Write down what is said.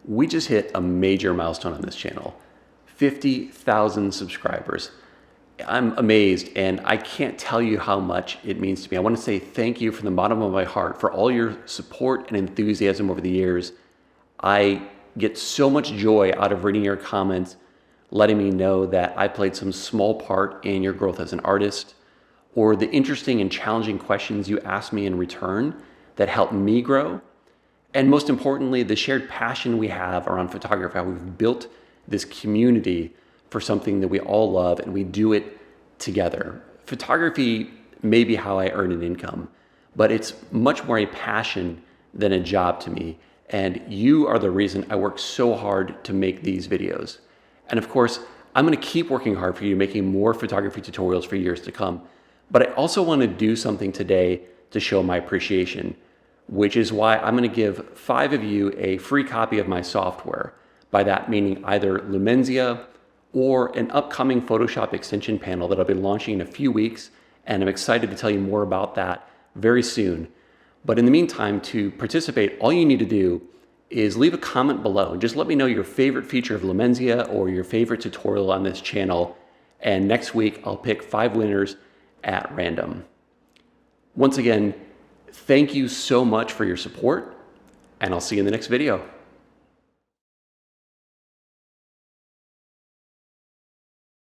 We just hit a major milestone on this channel, 50,000 subscribers. I'm amazed, and I can't tell you how much it means to me. I want to say thank you from the bottom of my heart for all your support and enthusiasm over the years. I get so much joy out of reading your comments, letting me know that I played some small part in your growth as an artist, or the interesting and challenging questions you asked me in return that helped me grow. And most importantly, the shared passion we have around photography, how we've built this community for something that we all love, and we do it together. Photography may be how I earn an income, but it's much more a passion than a job to me. And you are the reason I work so hard to make these videos. And of course, I'm gonna keep working hard for you, making more photography tutorials for years to come. But I also wanna do something today to show my appreciation, which is why I'm gonna give 5 of you a free copy of my software. By that meaning either Lumenzia or an upcoming Photoshop extension panel that I'll be launching in a few weeks, and I'm excited to tell you more about that very soon. But in the meantime, to participate, all you need to do is leave a comment below. Just let me know your favorite feature of Lumenzia or your favorite tutorial on this channel, and next week I'll pick 5 winners at random. Once again, thank you so much for your support, and I'll see you in the next video.